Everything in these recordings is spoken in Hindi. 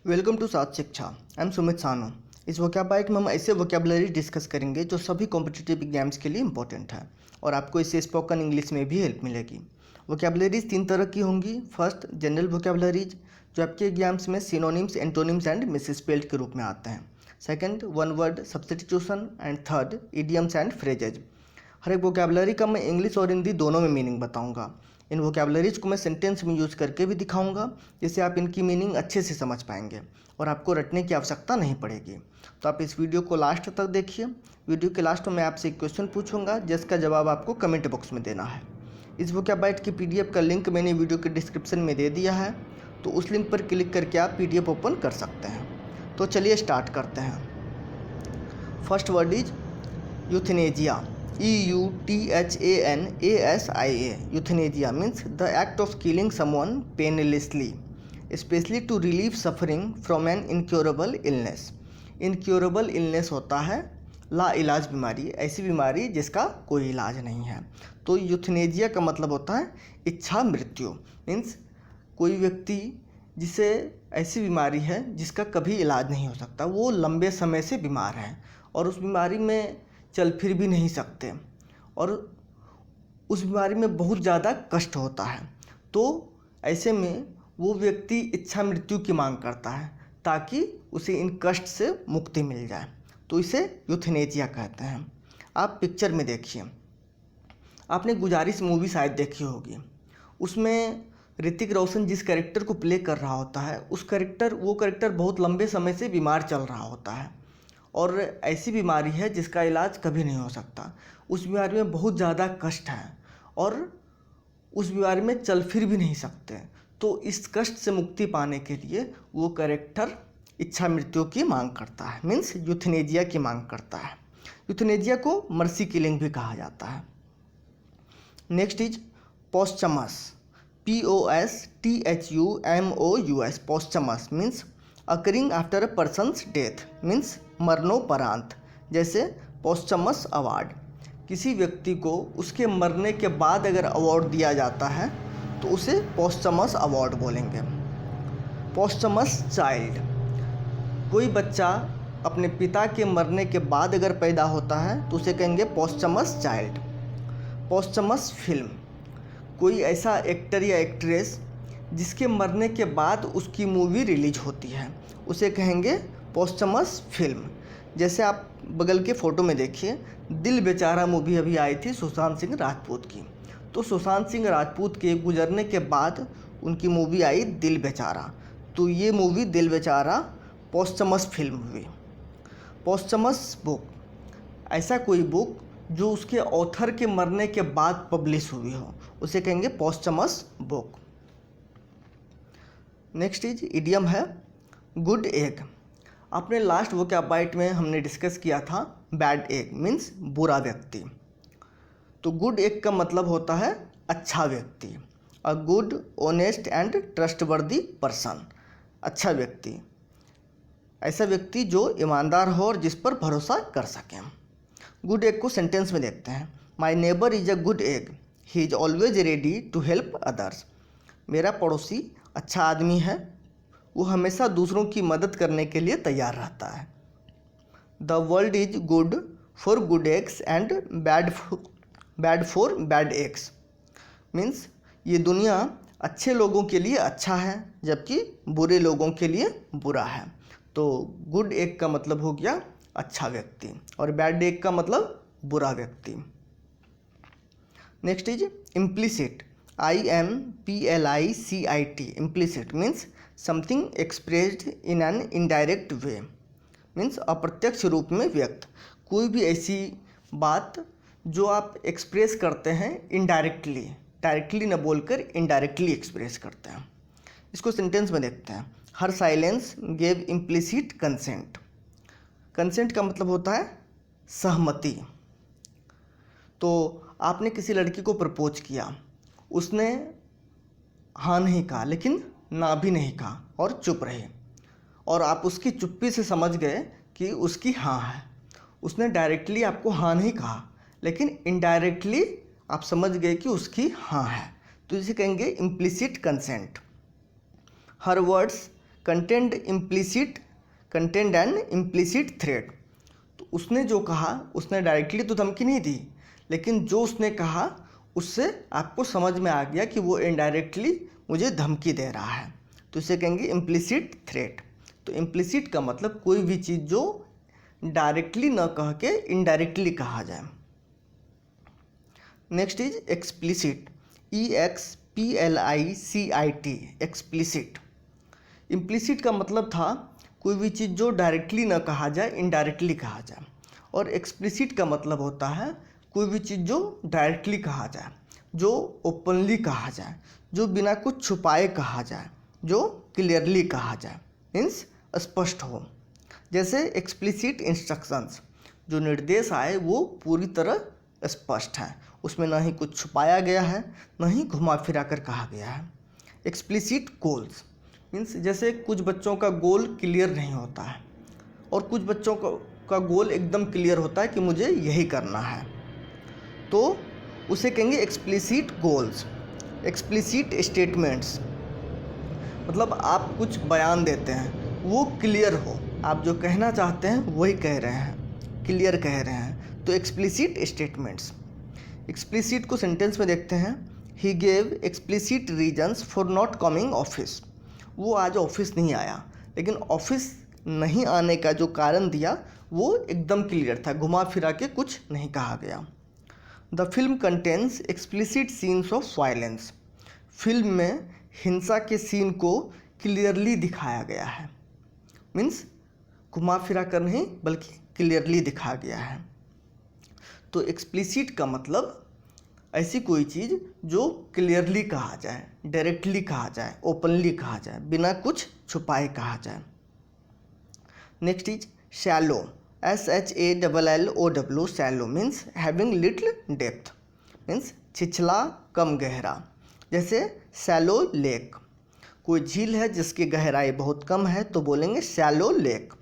वेलकम टू साथ शिक्षा। आई एम सुमित सानू। इस वोकैबाइट में हम ऐसे वोकैबलरी डिस्कस करेंगे जो सभी कॉम्पिटिटिव एग्जाम्स के लिए इंपॉर्टेंट है और आपको इससे स्पोकन इंग्लिश में भी हेल्प मिलेगी। वोकैबलरीज 3 तरह की होंगी। फर्स्ट, जनरल वोकैबलरीज जो आपके एग्जाम्स में सिनोनिम्स, एंटोनिम्स एंड मिसस्पेल्ड के रूप में आते हैं। Second, one word substitution and third, idioms and phrases. हर एक वोकैबलरी का मैं इंग्लिश और हिंदी दोनों में मीनिंग बताऊंगा। इन वोकैबलरीज को मैं सेंटेंस में यूज़ करके भी दिखाऊंगा जिससे आप इनकी मीनिंग अच्छे से समझ पाएंगे और आपको रटने की आवश्यकता नहीं पड़ेगी। तो आप इस वीडियो को लास्ट तक देखिए। वीडियो के लास्ट में मैं आपसे एक क्वेश्चन पूछूंगा जिसका जवाब आपको कमेंट बॉक्स में देना है। इस वोकैबाइट की PDF का लिंक मैंने वीडियो के डिस्क्रिप्शन में दे दिया है, तो उस लिंक पर क्लिक करके आप PDF ओपन कर सकते हैं। तो चलिए स्टार्ट करते हैं। First word is euthanasia. EUTHANASIA. Euthanasia means the act of killing someone painlessly, especially to relieve suffering from an incurable illness. Incurable illness होता है लाइलाज बीमारी, ऐसी बीमारी जिसका कोई इलाज नहीं है। तो यूथनेजिया का मतलब होता है इच्छा मृत्यु। मीन्स कोई व्यक्ति जिसे ऐसी बीमारी है जिसका कभी इलाज नहीं हो सकता, वो लंबे समय से बीमार है और उस बीमारी में चल फिर भी नहीं सकते और उस बीमारी में बहुत ज़्यादा कष्ट होता है। तो ऐसे में वो व्यक्ति इच्छा मृत्यु की मांग करता है ताकि उसे इन कष्ट से मुक्ति मिल जाए। तो इसे यूथनेजिया कहते हैं। आप पिक्चर में देखिए, आपने गुजारिश मूवी शायद देखी होगी। उसमें ऋतिक रोशन जिस कैरेक्टर को प्ले कर रहा होता है वो कैरेक्टर बहुत लंबे समय से बीमार चल रहा होता है और ऐसी बीमारी है जिसका इलाज कभी नहीं हो सकता। उस बीमारी में बहुत ज़्यादा कष्ट है और उस बीमारी में चल फिर भी नहीं सकते। तो इस कष्ट से मुक्ति पाने के लिए वो कैरेक्टर इच्छा मृत्यु की मांग करता है, मीन्स यूथनेजिया की मांग करता है। यूथनेजिया को मर्सी किलिंग भी कहा जाता है। Next is posthumous. POSTHUMOUS। Posthumous means occurring after a person's death, means मरणोपरांत। जैसे पोस्चमस अवार्ड, किसी व्यक्ति को उसके मरने के बाद अगर अवार्ड दिया जाता है तो उसे पोस्चमस अवार्ड बोलेंगे। पोस्चमस चाइल्ड, कोई बच्चा अपने पिता के मरने के बाद अगर पैदा होता है तो उसे कहेंगे पोस्चमस चाइल्ड। पोस्चमस फिल्म, कोई ऐसा एक्टर या एक्ट्रेस जिसके मरने के बाद उसकी मूवी रिलीज होती है उसे कहेंगे पोस्चमस फिल्म। जैसे आप बगल के फ़ोटो में देखिए, दिल बेचारा मूवी अभी आई थी सुशांत सिंह राजपूत की। तो सुशांत सिंह राजपूत के गुजरने के बाद उनकी मूवी आई दिल बेचारा। तो ये मूवी दिल बेचारा पोस्चमस फिल्म हुई। पोस्चमस बुक, ऐसा कोई बुक जो उसके ऑथर के मरने के बाद पब्लिश हुई हो उसे कहेंगे पोस्चमस बुक। नेक्स्ट इज इडियम है गुड एग। आपने लास्ट वोकैबाइट में हमने डिस्कस किया था बैड एग मीन्स बुरा व्यक्ति। तो गुड एग का मतलब होता है अच्छा व्यक्ति, a good honest and trustworthy person. अच्छा व्यक्ति, ऐसा व्यक्ति जो ईमानदार हो और जिस पर भरोसा कर सकें। गुड एग को सेंटेंस में देखते हैं। My neighbour is a good egg, he is always ready to help others. मेरा पड़ोसी अच्छा आदमी है, वो हमेशा दूसरों की मदद करने के लिए तैयार रहता है। The world is good for good eggs and bad for bad eggs. Means ये दुनिया अच्छे लोगों के लिए अच्छा है जबकि बुरे लोगों के लिए बुरा है। तो गुड एग का मतलब हो गया अच्छा व्यक्ति और बैड एग का मतलब बुरा व्यक्ति। Next is implicit. IMPLICIT। Implicit means something expressed in an indirect way, means अप्रत्यक्ष रूप में व्यक्त। कोई भी ऐसी बात जो आप एक्सप्रेस करते हैं इनडायरेक्टली, डायरेक्टली न बोलकर इनडायरेक्टली एक्सप्रेस करते हैं। इसको सेंटेंस में देखते हैं। Her silence gave implicit consent. Consent का मतलब होता है सहमति। तो आपने किसी लड़की को प्रपोज किया, उसने हाँ नहीं कहा लेकिन ना भी नहीं कहा और चुप रही, और आप उसकी चुप्पी से समझ गए कि उसकी हाँ है। उसने डायरेक्टली आपको हाँ नहीं कहा लेकिन इनडायरेक्टली आप समझ गए कि उसकी हाँ है, तो इसे कहेंगे इम्प्लिसिट कंसेंट। हर words contained N implicit threat. तो उसने जो कहा, उसने डायरेक्टली तो धमकी नहीं दी, लेकिन जो उसने कहा उससे आपको समझ में आ गया कि वो इनडायरेक्टली मुझे धमकी दे रहा है, तो इसे कहेंगे इम्प्लिसिट थ्रेट। तो इम्प्लिसिट का मतलब कोई भी चीज़ जो डायरेक्टली न कह के इनडायरेक्टली कहा जाए। Next is explicit, EXPLICIT, explicit. Implicit का मतलब था कोई भी चीज़ जो डायरेक्टली न कहा जाए, इनडायरेक्टली कहा जाए। और एक्सप्लिसिट का मतलब होता है कोई भी चीज़ जो डायरेक्टली कहा जाए, जो ओपनली कहा जाए, जो बिना कुछ छुपाए कहा जाए, जो क्लियरली कहा जाए, मीन्स स्पष्ट हो। जैसे एक्सप्लिसिट इंस्ट्रक्शंस, जो निर्देश आए वो पूरी तरह स्पष्ट हैं, उसमें ना ही कुछ छुपाया गया है, ना ही घुमा फिरा कर कहा गया है। एक्सप्लिसिट गोल्स मीन्स जैसे कुछ बच्चों का गोल क्लियर नहीं होता है और कुछ बच्चों का गोल एकदम क्लियर होता है कि मुझे यही करना है, तो उसे कहेंगे एक्सप्लिसिट गोल्स। एक्सप्लिसिट स्टेटमेंट्स मतलब आप कुछ बयान देते हैं, वो क्लियर हो, आप जो कहना चाहते हैं वही कह रहे हैं, क्लियर कह रहे हैं, तो एक्सप्लिसिट स्टेटमेंट्स। एक्सप्लिसिट को सेंटेंस में देखते हैं, he gave explicit reasons for not coming office. वो आज ऑफिस नहीं आया, लेकिन ऑफिस नहीं आने का जो कारण दिया वो एकदम क्लियर था, घुमा फिरा के कुछ नहीं कहा गया। The film contains explicit scenes of violence. Film में हिंसा के सीन को क्लियरली दिखाया गया है, मीन्स घुमा फिरा कर नहीं बल्कि क्लियरली दिखाया गया है। तो एक्सप्लिसिट का मतलब ऐसी कोई चीज़ जो क्लियरली कहा जाए, डायरेक्टली कहा जाए, ओपनली कहा जाए, बिना कुछ छुपाए कहा जाए। Next is shallow, SHALLOW, shallow means having little depth, means छिछला कम गहरा। जैसे शैलो लेक, कोई झील है जिसकी गहराई बहुत कम है तो बोलेंगे शैलो लेक।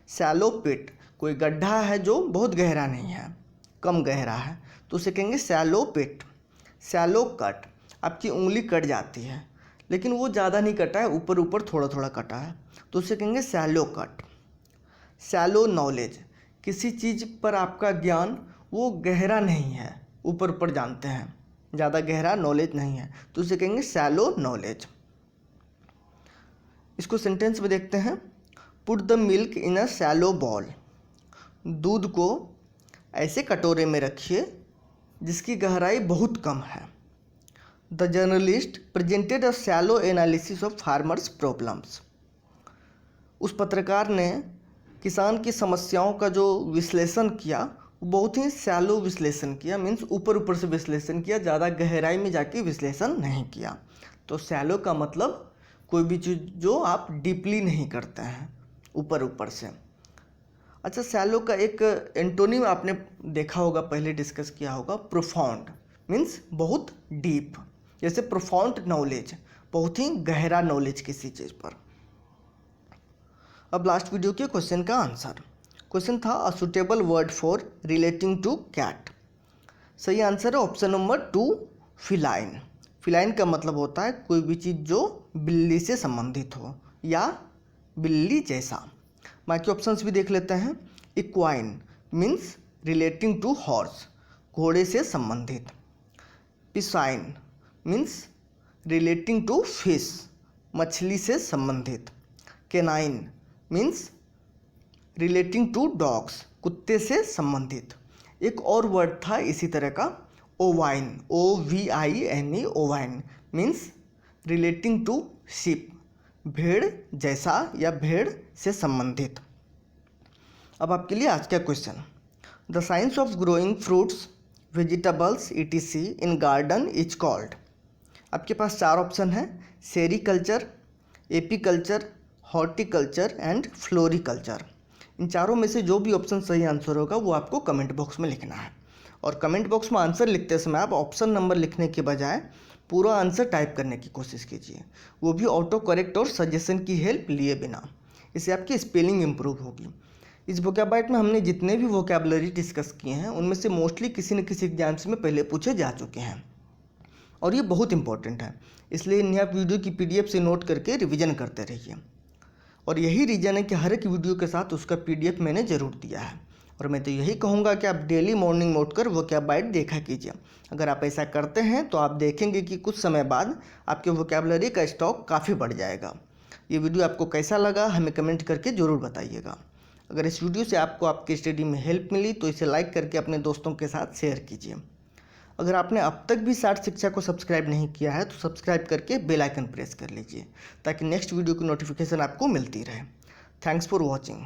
शैलो पिट, कोई गड्ढा है जो बहुत गहरा नहीं है, कम गहरा है, तो उसे कहेंगे शैलो पिट। शैलो कट, आपकी उंगली कट जाती है लेकिन वो ज़्यादा नहीं कटा है, ऊपर ऊपर थोड़ा थोड़ा कटा है, तो उसे कहेंगे शैलो कट। शैलो नॉलेज, किसी चीज़ पर आपका ज्ञान वो गहरा नहीं है, ऊपर ऊपर जानते हैं, ज़्यादा गहरा नॉलेज नहीं है, तो उसे कहेंगे शैलो नॉलेज। इसको सेंटेंस में देखते हैं, put the milk in a shallow ball. दूध को ऐसे कटोरे में रखिए जिसकी गहराई बहुत कम है। The journalist presented a shallow analysis of farmers problems. उस पत्रकार ने किसान की समस्याओं का जो विश्लेषण किया वो बहुत ही शैलो विश्लेषण किया, मीन्स ऊपर ऊपर से विश्लेषण किया, ज़्यादा गहराई में जाके विश्लेषण नहीं किया। तो शैलो का मतलब कोई भी चीज़ जो आप डीपली नहीं करते हैं, ऊपर ऊपर से। अच्छा, शैलो का एक एंटोनिम आपने देखा होगा, पहले डिस्कस किया होगा, प्रोफाउंड मीन्स बहुत डीप। जैसे प्रोफाउंड नॉलेज, बहुत ही गहरा नॉलेज किसी चीज़ पर। अब लास्ट वीडियो के क्वेश्चन का आंसर। क्वेश्चन था a suitable word for relating to cat. सही आंसर है ऑप्शन नंबर 2, फिलाइन। फिलाइन का मतलब होता है कोई भी चीज़ जो बिल्ली से संबंधित हो या बिल्ली जैसा। बाकी ऑप्शंस भी देख लेते हैं। Equine means relating to horse, घोड़े से संबंधित। Piscine means relating to fish, मछली से संबंधित। Canine means relating to dogs, कुत्ते से संबंधित। एक और वर्ड था इसी तरह का, ovine, OVINE, ovine means relating to sheep, भेड़ जैसा या भेड़ से संबंधित। अब आपके लिए आज का question, the science of growing fruits vegetables ETC in garden is called. आपके पास 4 ऑप्शन है, sericulture, apiculture, horticulture and floriculture. इन चारों में से जो भी ऑप्शन सही आंसर होगा वो आपको कमेंट बॉक्स में लिखना है। और कमेंट बॉक्स में आंसर लिखते समय आप ऑप्शन नंबर लिखने के बजाय पूरा आंसर टाइप करने की कोशिश कीजिए, वो भी ऑटो करेक्ट और सजेशन की हेल्प लिए बिना। इससे आपकी स्पेलिंग इम्प्रूव होगी। इस वोकैबुलरी में हमने जितने भी वोकैबुलरी डिस्कस किए हैं उनमें से मोस्टली किसी न किसी एग्जाम्स में पहले पूछे जा चुके हैं और ये बहुत इंपॉर्टेंट है, इसलिए इन्हें आप वीडियो की PDF से नोट करके रिविज़न करते रहिए। और यही रीज़न है कि हर एक वीडियो के साथ उसका PDF मैंने ज़रूर दिया है। और मैं तो यही कहूँगा कि आप डेली मॉर्निंग में उठकर वोकैब देखा कीजिए। अगर आप ऐसा करते हैं तो आप देखेंगे कि कुछ समय बाद आपके वोकैबुलरी का स्टॉक काफ़ी बढ़ जाएगा। ये वीडियो आपको कैसा लगा हमें कमेंट करके ज़रूर बताइएगा। अगर इस वीडियो से आपको आपकी स्टडी में हेल्प मिली तो इसे लाइक करके अपने दोस्तों के साथ शेयर कीजिए। अगर आपने अब तक भी साठ शिक्षा को सब्सक्राइब नहीं किया है तो सब्सक्राइब करके बेल आइकन प्रेस कर लीजिए ताकि नेक्स्ट वीडियो की नोटिफिकेशन आपको मिलती रहे। Thanks for watching.